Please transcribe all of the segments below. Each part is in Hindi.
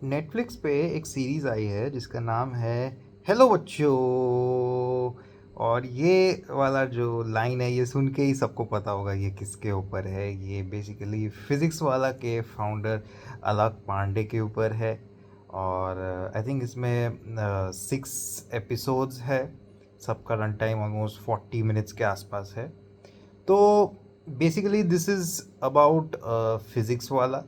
नेटफ्लिक्स पे एक सीरीज़ आई है जिसका नाम है हेलो बच्चों। और ये वाला जो लाइन है ये सुन के ही सबको पता होगा ये किसके ऊपर है। ये बेसिकली फिज़िक्स वाला के फाउंडर अलक पांडे के ऊपर है। और आई थिंक इसमें 6 एपिसोड्स है। सबका रन टाइम ऑलमोस्ट 40 मिनट्स के आसपास है। तो basically this is about physics वाला।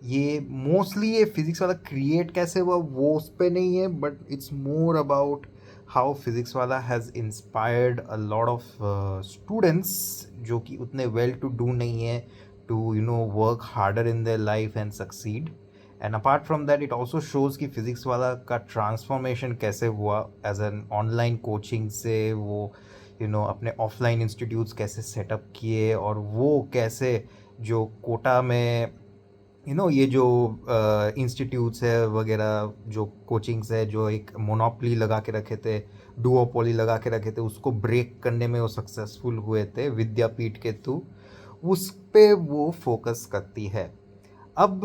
ये मोस्टली ये फिज़िक्स वाला क्रिएट कैसे हुआ वो उस पे नहीं है, but it's more about how Physics Wallah has inspired a lot of students जो कि उतने वेल टू डू नहीं है to work harder in their life and succeed. And apart from that it also shows कि फिज़िक्स वाला का ट्रांसफॉर्मेशन कैसे हुआ एज एन ऑनलाइन कोचिंग से वो अपने ऑफलाइन इंस्टीट्यूट्स कैसे सेटअप किए, और वो कैसे जो कोटा में ये जो इंस्टीट्यूट्स है वगैरह जो कोचिंग्स है जो एक मोनोपोली लगा के रखे थे, डुओपोली लगा के रखे थे, उसको ब्रेक करने में वो सक्सेसफुल हुए थे विद्यापीठ के थ्रू। उस पे वो फोकस करती है। अब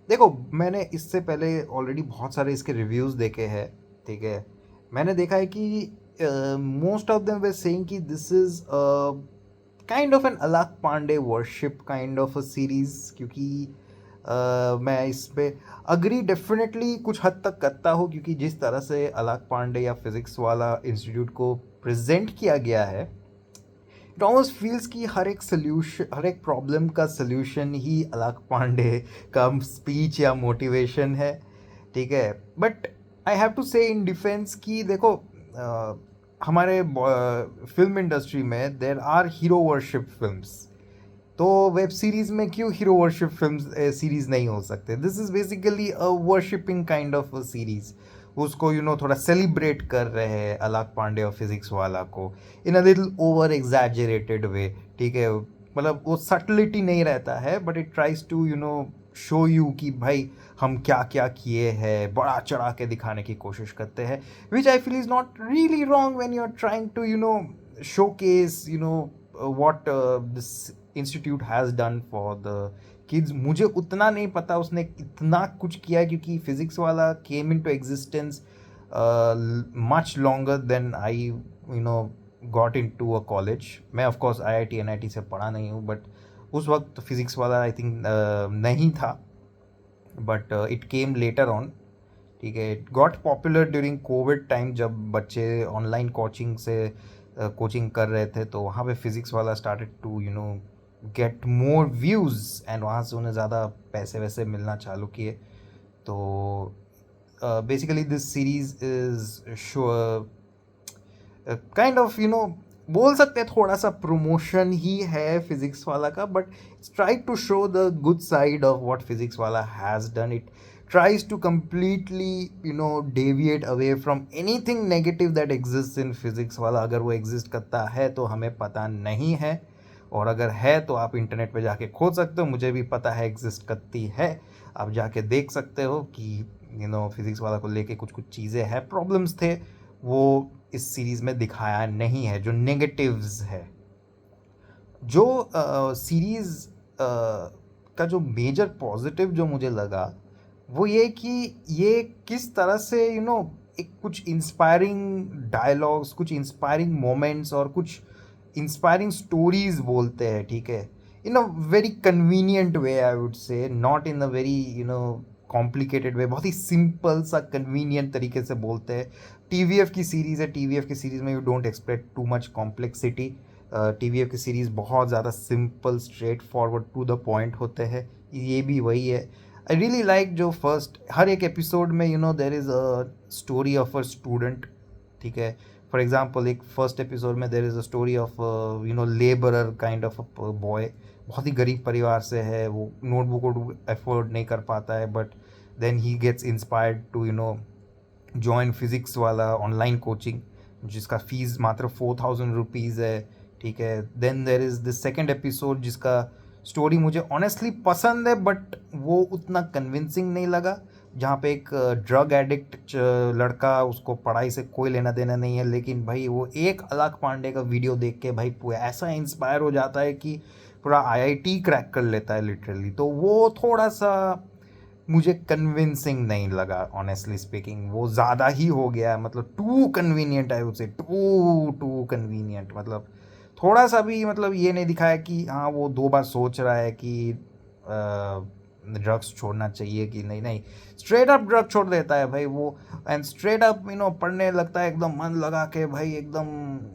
देखो, मैंने इससे पहले ऑलरेडी बहुत सारे इसके रिव्यूज़ देखे हैं। ठीक है, मैंने देखा है कि मोस्ट ऑफ देम वे सेइंग कि this is kind of an Alakh Pandey worship kind of a series. क्योंकि मैं इस पे अग्री डेफिनेटली कुछ हद तक करता हूँ, क्योंकि जिस तरह से अलक पांडे या फिज़िक्स वाला इंस्टीट्यूट को प्रेजेंट किया गया है, इट ऑलमोस्ट फील्स कि हर एक सोल्यूशन, हर एक प्रॉब्लम का सोल्यूशन ही अलक पांडे का स्पीच या मोटिवेशन है। ठीक है, बट आई हैव टू से इन डिफेंस कि देखो, हमारे फिल्म इंडस्ट्री में there are hero worship films. तो वेब सीरीज में क्यों हीरो वर्शिप फिल्म सीरीज नहीं हो सकते? This is basically a worshipping kind of a series. उसको थोड़ा सेलिब्रेट कर रहे हैं अलक पांडे और फिजिक्स वाला को in a little over exaggerated way. ठीक है, मतलब वो सटलिटी नहीं रहता है, but it tries to show you कि भाई हम क्या क्या किए हैं, बड़ा चढ़ा के दिखाने की कोशिश करते हैं, which I feel is not really wrong when you are trying to showcase what this institute has done for the kids। मुझे उतना नहीं पता उसने इतना कुछ किया, क्योंकि Physics Wallah came into existence much longer than I got into a college. मैं ऑफकोर्स IIT NIT से पढ़ा नहीं हूँ, बट उस वक्त फिजिक्स वाला आई थिंक नहीं था, but it came later on. ठीक है, it got popular during Covid time, जब बच्चे ऑनलाइन कोचिंग से कोचिंग कर रहे थे, तो वहाँ पे Physics Wallah started to get more views, and वहाँ से उन्हें ज़्यादा पैसे वैसे मिलना चालू किए। तो basically this series is show kind of बोल सकते हैं थोड़ा सा प्रमोशन ही है फिजिक्स वाला का, but it's try to show the good side of what Physics Wallah has done. It tries to completely deviate away from anything negative that exists in physics वाला। अगर वो exist करता है तो हमें पता नहीं है, और अगर है तो आप इंटरनेट पे जाके खोज सकते हो, मुझे भी पता है exist करती है। आप जाके देख सकते हो कि फिजिक्स वाला को लेके कुछ कुछ चीज़ें हैं, प्रॉब्लम्स थे, वो इस सीरीज़ में दिखाया नहीं है, जो नेगेटिव्स है। जो सीरीज़ का जो मेजर पॉजिटिव जो मुझे लगा वो ये कि ये किस तरह से एक कुछ इंस्पायरिंग डायलॉग्स, कुछ इंस्पायरिंग मोमेंट्स और कुछ इंस्पायरिंग स्टोरीज बोलते हैं। ठीक है, in a very convenient way, I would say, not in a very complicated way. बहुत ही सिंपल सा कन्वीनियंट तरीके से बोलते हैं। TVF की सीरीज़ है, TVF की सीरीज़ में you don't expect too much complexity. TVF की सीरीज़ बहुत ज़्यादा simple, straightforward, to the point होते हैं। ये भी वही है। आई रियली लाइक जो फर्स्ट हर एक एपिसोड में there is a story of a student. ठीक है, फॉर एग्जाम्पल एक फर्स्ट एपिसोड में there is a story of labourer kind of a boy. बहुत ही गरीब परिवार से है, वो नोटबुक वोटबुक अफोर्ड नहीं कर पाता है, but then he gets inspired to join Physics Wallah online coaching, जिसका फ़ीस मात्र 4000 रुपीज़ है। ठीक है, then there is the second episode जिसका स्टोरी मुझे ऑनेस्टली पसंद है, बट वो उतना कन्विंसिंग नहीं लगा, जहाँ पे एक ड्रग एडिक्ट लड़का, उसको पढ़ाई से कोई लेना देना नहीं है, लेकिन भाई वो एक अलक पांडे का वीडियो देख के भाई पूरा ऐसा इंस्पायर हो जाता है कि पूरा IIT क्रैक कर लेता है लिटरली। तो वो थोड़ा सा मुझे कन्विंसिंग नहीं लगा ऑनेस्टली स्पीकिंग। वो ज़्यादा ही हो गया, मतलब too convenient, I would say too too convenient. मतलब थोड़ा सा भी मतलब ये नहीं दिखाया कि हाँ वो 2 बार सोच रहा है कि ड्रग्स छोड़ना चाहिए कि नहीं। नहीं, स्ट्रेट अप ड्रग छोड़ देता है भाई वो, एंड स्ट्रेट अप पढ़ने लगता है एकदम मन लगा के भाई, एकदम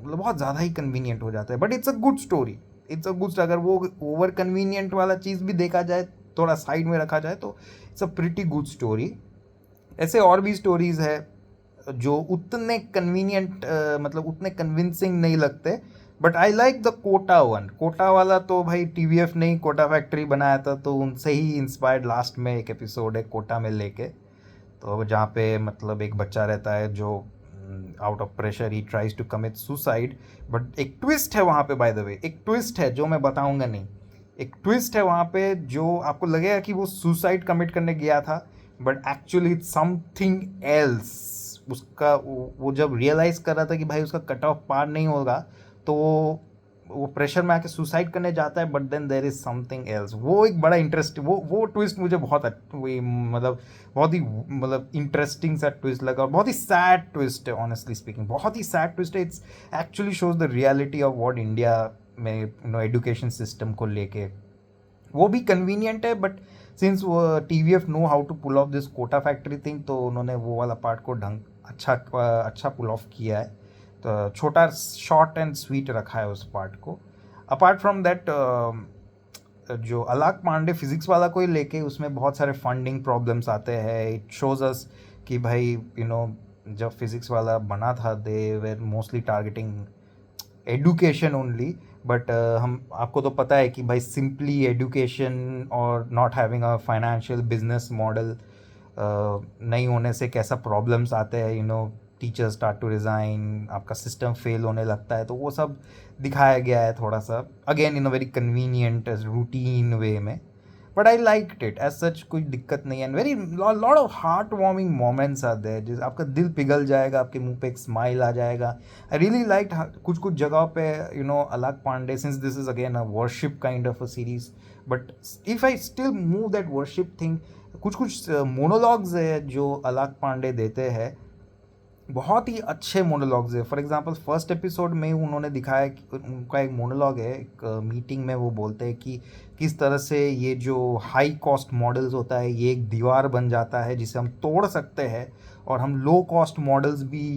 मतलब बहुत ज़्यादा ही कन्वीनियंट हो जाता है। But it's a good story, it's a good. अगर वो ओवर कन्वीनियंट वाला चीज़ भी देखा जाए, थोड़ा साइड में रखा जाए, तो it's a pretty good story. ऐसे और भी स्टोरीज है जो उतने कन्वीनियंट, मतलब उतने कन्विंसिंग नहीं लगते। But I like the Kota one. Kota वाला तो भाई टीवीएफ ने ही कोटा फैक्ट्री बनाया था, तो उनसे ही इंस्पायर्ड लास्ट में एक एपिसोड है कोटा में लेके, तो जहाँ पे मतलब एक बच्चा रहता है जो out of pressure he tries to commit suicide. But एक ट्विस्ट है वहाँ पे, बाय द वे, एक ट्विस्ट है जो मैं बताऊंगा नहीं। एक ट्विस्ट है वहाँ पे जो आपको लगेगा कि वो सुसाइड कमिट करने गया था, but actually it's something else. उसका वो जब रियलाइज कर रहा था कि भाई उसका कट ऑफ पार नहीं होगा, तो वो प्रेशर में आके सुसाइड करने जाता है, but then there is something else. वो एक बड़ा इंटरेस्ट, वो ट्विस्ट मुझे बहुत मतलब बहुत ही मतलब इंटरेस्टिंग सा ट्विस्ट लगा, और बहुत ही सैड ट्विस्ट है ऑनेस्टली स्पीकिंग, बहुत ही सैड ट्विस्ट है। It's actually shows the reality of what India में एजुकेशन सिस्टम को लेके। वो भी कन्वीनियंट है, but since TVF know how to pull off this Kota Factory thing, तो उन्होंने वो वाला पार्ट को अच्छा पुल ऑफ किया है। तो छोटा शॉर्ट एंड स्वीट रखा है उस पार्ट को। अपार्ट फ्रॉम दैट, जो अलाक पांडे फिजिक्स वाला को ही लेके, उसमें बहुत सारे फंडिंग प्रॉब्लम्स आते हैं। इट शोज अस कि भाई जब फिजिक्स वाला बना था, they were mostly targeting education only. But हम आपको तो पता है कि भाई सिंपली एडुकेशन और not having a financial business model नहीं होने से कैसा प्रॉब्लम्स आते हैं। टीचर्स स्टार्ट टू रिज़ाइन, आपका सिस्टम फेल होने लगता है, तो वो सब दिखाया गया है थोड़ा सा, again in a very convenient routine way में। But I like it as such, कोई दिक्कत नहीं है। And very lot of heart warming moments are there, जिस आपका दिल पिघल जाएगा, आपके मुंह पे एक स्माइल आ जाएगा। आई रियली लाइक कुछ कुछ जगह पे अलग पांडे, since this is again a worship kind of a series, but if I still move that worship thing, कुछ कुछ मोनोलॉग्स है जो अलग पांडे देते हैं, बहुत ही अच्छे मोनोलॉग्स है। फॉर एग्जांपल फर्स्ट एपिसोड में उन्होंने दिखाया कि उनका एक मोनोलॉग है, एक मीटिंग में वो बोलते हैं कि किस तरह से ये जो हाई कॉस्ट मॉडल्स होता है, ये एक दीवार बन जाता है जिसे हम तोड़ सकते हैं, और हम लो कॉस्ट मॉडल्स भी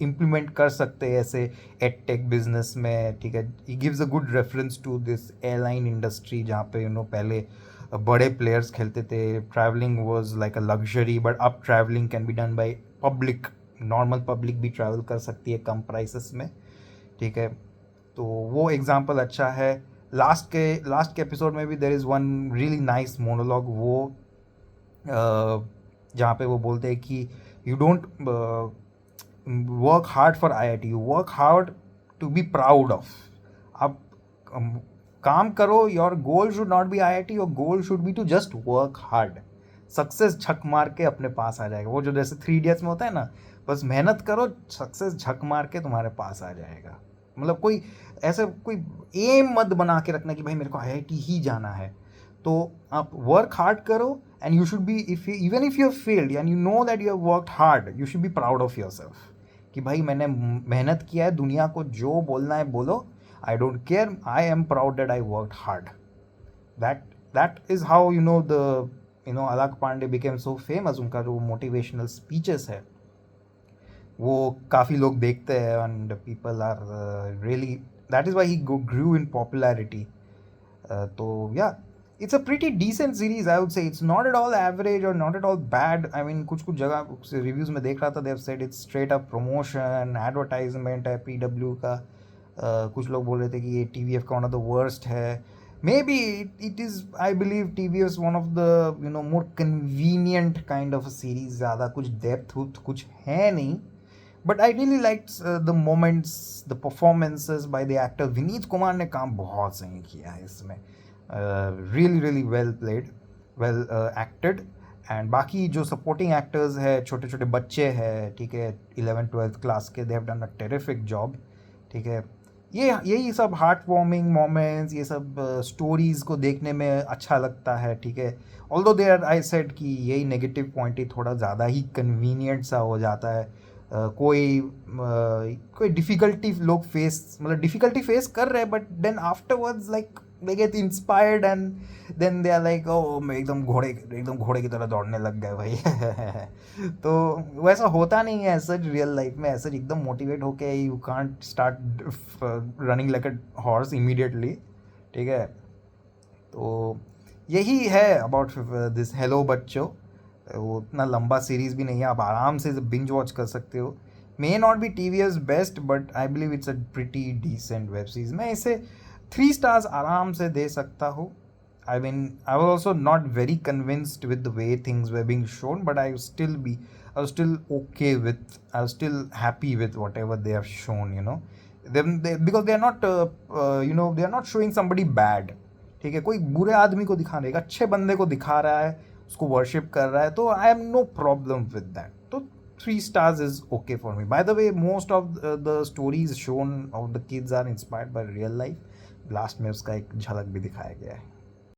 इम्प्लीमेंट कर सकते हैं ऐसे एडटेक बिजनेस में। ठीक है, he gives a good reference to this airline industry, जहाँ पे पहले बड़े प्लेयर्स खेलते थे, travelling was like a luxury, but अब travelling can be done by public, normal public भी ट्रैवल कर सकती है कम प्राइसेस में। ठीक है, तो वो एग्जांपल अच्छा है। लास्ट के एपिसोड में भी there is one really nice monologue, वो जहाँ पे वो बोलते हैं कि you don't work hard for IIT, you work hard to be proud of. आप काम करो, your goal should not be IIT, your goal should be to just work hard. Success झक मार के अपने पास आ जाएगा, वो जो जैसे 3 इडियट्स में होता है ना, बस मेहनत करो, सक्सेस झक मार के तुम्हारे पास आ जाएगा। मतलब कोई ऐसे कोई एम मत बना के रखना कि भाई मेरे को आईआईटी ही जाना है। तो आप वर्क हार्ड करो, and you should be, if even if you have failed and you know that you have worked hard, you should be proud of yourself कि भाई मैंने मेहनत किया है, दुनिया को जो बोलना है बोलो, I don't care, I am proud that I worked hard. That that is how the अलग पांडे बिकेम सो फेमस। उनका जो मोटिवेशनल स्पीचेस है वो काफ़ी लोग देखते हैं, and people are really, that is why he grew in popularity. तो yeah, it's a pretty decent series, I would say. It's not at all average और not at all bad. I mean कुछ कुछ जगह रिव्यूज़ में देख रहा था, they said it's straight up promotion, advertisement है पीडब्ल्यू का। कुछ लोग बोल रहे थे कि ये टीवीएफ का वन ऑफ द वर्स्ट है। May be it is, I believe TVF one of the more convenient kind of a series. ज़्यादा कुछ डेप्थ कुछ है नहीं, but I really like the moments, the performances by the actor. Vineet Kumar ने काम बहुत सही किया है इसमें, really really well played, well acted. And बाकी जो सपोर्टिंग एक्टर्स है, छोटे छोटे बच्चे हैं, ठीक है, 11th 12th क्लास के, they have done a terrific job. ठीक है, ये यही सब हार्ट वार्मिंग मोमेंट्स, ये सब स्टोरीज़ को देखने में अच्छा लगता है, ठीक है। ऑल्दो देयर आई सेड कि यही नेगेटिव पॉइंट ही थोड़ा ज़्यादा ही कन्वीनियंट सा हो जाता है। कोई डिफ़िकल्टी लोग फेस, मतलब डिफ़िकल्टी फेस कर रहे हैं, but then afterwards like they get inspired and then they are like, oh मैं एकदम घोड़े की तरह दौड़ने लग गए भाई। तो वैसा होता नहीं है ऐसा रियल लाइफ में, ऐसा एकदम मोटिवेट होके you can't start running like a horse immediately, ठीक है। तो यही है अबाउट दिस हेलो बच्चों। वो उतना लंबा सीरीज़ भी नहीं है, आप आराम से बिंज वॉच कर सकते हो। May not be TVF's best, but I believe it's a pretty decent web series. मैं इसे 3 स्टार्स आराम से दे सकता हूँ। I mean, I was also not very convinced with the way things were being shown, but I was still okay with, I was still happy with whatever they have shown, you know. Because they are not, they are not showing somebody bad. ठीक है, कोई बुरे आदमी को दिखा नहीं, एक अच्छे बंदे को दिखा रहा है, उसको वर्शिप कर रहा है, तो I have no problem with that. तो 3 stars is okay for me. By the way, most of the stories shown of the kids are inspired by real life. Last में उसका एक झलक भी दिखाया गया है।